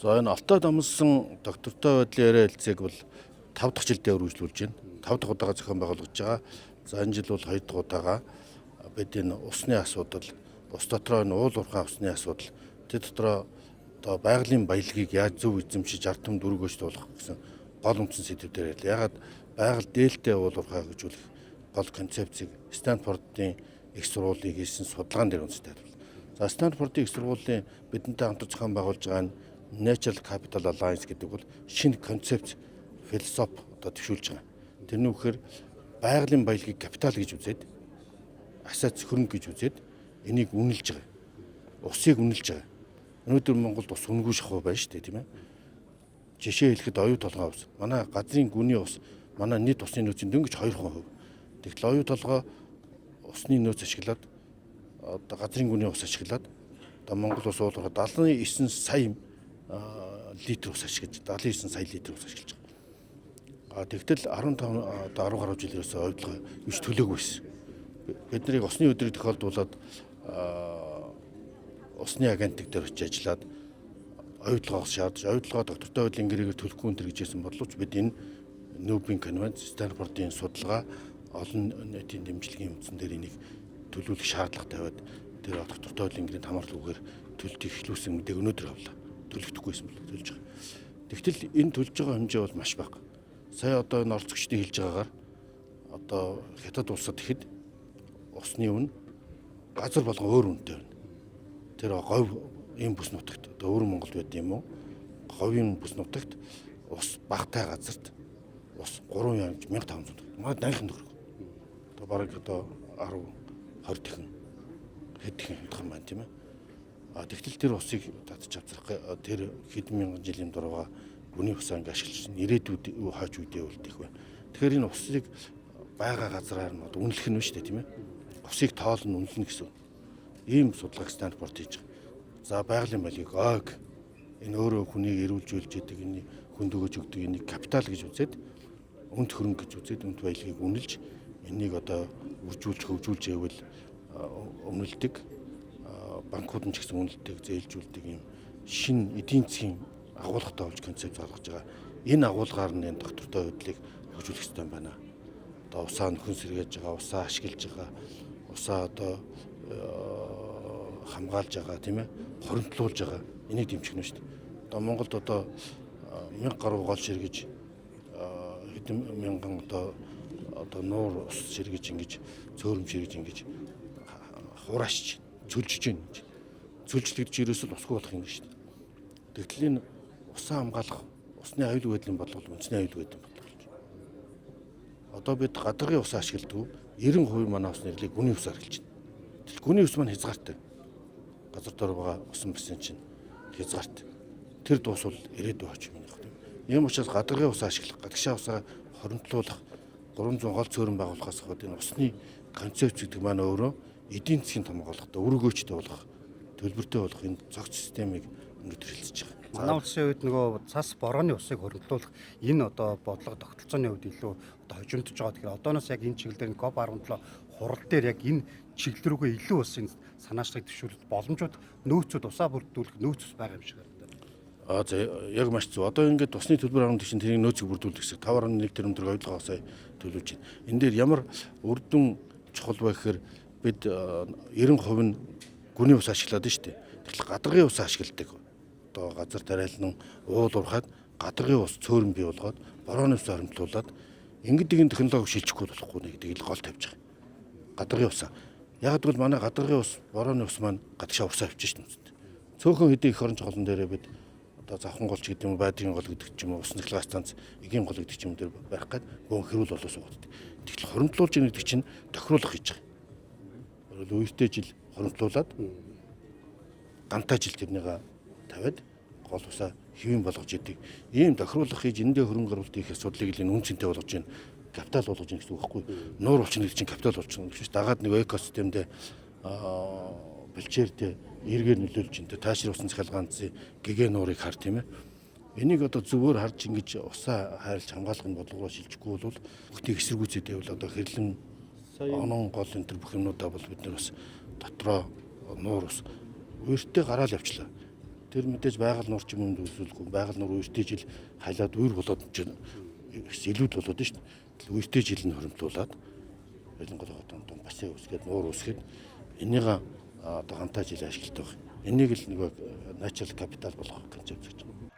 За энэ Алтай дамсан доктортой байдлын яриа хэлцээг бол 5 дахь жилдээ үргэлжлүүлж байна. 5 дахь удаага зохион байгуулж байгаа. За энэ жил бол 2 дахь удаага бид энэ усны асуудал, ус дотроо энэ уул уурхай усны асуудал, тэд дотроо одоо байгалийн баялагийг яаж зөв эзэмшиж ард түмэнд өргөж туулах гэсэн гол үндсэн сэдвээр ярил. Ягаад байгаль дээлтэй уул уурхай хөгжүүлэх гол концепцийг Стэнфордын их сургуулийн хийсэн судалгаан дээр үндэслэж байна. За Стэнфордын их сургуулийн бидэнтэй хамт зохион байгуулж байгаа Natural Capital Alliance гэдэг бол шинэ концепц, философи одоо төвшүүлж байгаа. Тэрний үхээр байгалийн баялагийг капитал гэж үзээд, асац хөрөнгө гэж үзээд энийг үнэлж байгаа. Усыг үнэлж байгаа. Өнөөдөр Монголд ус үнгүй шахуу байна шүү дээ, тийм ээ. Жишээ хэлэхэд оюу толгой ус. Манай газрын гүний ус, манай нийт усны нөөцийн дөнгөж 2%. Тэгтэл оюу толгой усны нөөц ашиглаад одоо газрын гүний ус ашиглаад одоо Монгол ус уулуурхай 79 сая литр ус ашиглаж, 79 сая литр ус ашиглаж байгаа. Тэгтэл 15 одоо 10 гаруй жилээс ойдлого биш төлөөгүй байсан. Бид нарыг усны өдрийг тохиолдуулаад усны агенттик дээр очиж ажиллаад оюутлогоос шаардж, оюутлогоо доктортой байдлын гэрээгээр төлөхгүй энэ гэж хэлсэн бодлооч бид энэ Нүүбийн конвенц, Стэнфордын судалгаа, олон нийтийн дэмжлэгийн үндсэн дээр энийг төлөвлөх шаардлага тавиад тэр доктортой байдлын гэрээнд хамаарлаггүйгээр төлөлт ихлүүлсэн мэдээг өнөөдөр авлаа. Төлөгдөхгүйсэн бол төлж байгаа. Тэгтэл энэ төлж байгаа хэмжээ бол маш бага. Сая одоо энэ оролцогчдын хэлж байгаагаар одоо хятад улсад ихэд усны үн газар болгон өөр үнэтэй байна. Тэр говь ийм бүс нутагт одоо өөр Монголд байд юм уу? Говийн бүс нутагт ус багтай газарт ус 3,500 төгрөг. Манай данхын төгрөг. Одоо бараг одоо 10 20 дахин хэд дахин хямдхан байна тийм ээ. Тэгтэл тэр усыг татж авцрах тэр хэдэн мянган жилийн дурууга гүний усаа ингэ ашиглаж ирээдүйд юу хааж үдээ үлдэх вэ. Тэгэхээр энэ усыг байгаа газраар нь үнэлэх нь шүү дээ тийм ээ. Усыг тоолно үнэлнэ гэсэн. Ийм судалгааг Стэнфорд хийж байгаа. За байгалийн балийг ог энэ өөрөө хүнийг эрүүлжүүлж идэг энэ хүнд өгөөж өгдөг энийг капитал гэж үзээд үнд хөрөнгө гэж үзээд үнд баялагийг үнэлж энийг одоо үржүүлж хөгжүүлж байвал өмнөлдөг банкуд нь ч гэсэн үнэлдэг, зээлжүүлдэг юм шинэ эдийн засгийн агуулгатай болж концепт залгаж байгаа. Энэ агуулгаар нь энэ доктортой байдлыг хөгжүүлэх хэрэгтэй байна. Одоо усаа нөхөн сэргээж байгаа, усаа ашиглаж байгаа, усаа одоо хамгаалж байгаа тийм ээ, хоримтлуулж байгаа. Энийг дэмжих нь шүү дээ. Одоо Монголд одоо 1000 гаруй гол ширгэж хэдэн мянган одоо нуур ус ширгэж ингэж цөөрөм ширгэж ингэж хураашч цөлжиж байна гэж. Цөлжлөгдөж ерөөсөө усгүй болох юм шүү дээ. Тэгтэл энэ усаа хамгаалах, усны аюулгүй байдлын бодлого үндэсний аюулгүй байдлын бодлого болж байна. Одоо бид гадаргын усаа ашигладаг 90% манай усны нэрлийг гүний усаар хэлж байна. Тэгтэл гүний ус маань хязгаартай. Газар дор байгаа усан бассейн чинь хязгаартай. Тэр дуусвал ирээдүй хожим юм байна. Ийм учраас гадаргын усаа ашиглах, гадагшаа усаа хоримтлуулах, 300 гол цөөрөн байгуулахаас хойд энэ усны концепц гэдэг маань өөрөө эдийн засгийн хамгаалалтаа өргөөжтэй болгох, төлбөртэй болгох энэ цогц системийг өнөөдөр хэлцэж байгаа. Манай улсын үед нөгөө цас борооны усыг хөрвүүлэх энэ одоо бодлого тогтолцооны үед илүү одоо хожимдож байгаа. Тэгэхээр одооноос яг энэ чиглэлээр COP17 хурал дээр яг энэ чиглэл рүүгээ илүү улсын санаачлалыг төвшүүлэх боломжууд нөөцүүд усаа бүрдүүлэх нөөц ус байгаа юм шиг байна. За яг маш зөв. Одоо ингээд усны төлбөр авах чинь тэрийг нөөцөг бүрдүүлэх гэсэн 5.1 тэрбум төгрөг ойлгоо сая төлөвлөж байна. Энэ дээр ямар үр дүн чухал вэ гэхээр бид 90% нь гүний ус ашиглаад байна шүү дээ. Тэгэхээр гадаргын ус ашигладаг. Одоо газар тариалан уул уурхайд гадаргын ус цөөрөн бий болгоод борооны ус хоримтлуулад ингэдэг энэ технологи шилжихгүй болохгүй нэ гэдгийг гол тавьж байгаа. Гадаргын усаа. Яг гэвэл манай гадаргын ус, борооны ус маань гадагшаа усаа авчиж шүү дээ. Цөөхөн хэдийн их орон чухлан дээрээ бид одоо завхан голч гэдэг юм уу, байдрын гол гэдэг ч юм уу, усны цэглэгээ станц, эгийн гол гэдэг ч юм дээр байх гээд гүн хэрүүл болоо суугаад. Тэгтэл хоримтлуулж ийн гэдэг чинь тохируулах хийж байгаа. Өөртөө жил хоримтлуулад гантаа жил тэрнийг тавиад гол усаа хэвэн болгож идэг. Ийм тохируулах хийж эндээ хөрөнгө оруулалт хийх асуудлыг л энэ үнцэнтэй болгож байна. Капитал болгож байна гэсэн үг байхгүй. Нуур булчин гэдэг чинь капитал болж байна. Биш дагаад нэг экосистемдээ бэлчээрдээ эргээр нөлөөлж энэ таашир усан цахилгаанцын гэгээ нуурыг хар тийм ээ. Энийг одоо зөвөр харж ингэж усаа хайрлж хамгаалахын бодлогоо шилжихгүй бол бүхнийг эсэргүүцээд байвал одоо хэрлэн онон гол энэ төр бүх юмнуудаа бол бид нар бас дотроо нуур ус өөртөө гараал явчлаа. Тэр мэдээж байгаль нуур ч юм уу төсөөлгүй байгаль нуур үертэй жил хайлаад үер болоод чинь илүүд болоод нь шүү дээ. Үертэй жил нь хоримтлуулаад ялангуяа одоо бассейн үсгээд нуур үсгээд энийг одоо хамтаа жил ашигладаг. Энийг л нэг natural capital болгох концепц гэж байна.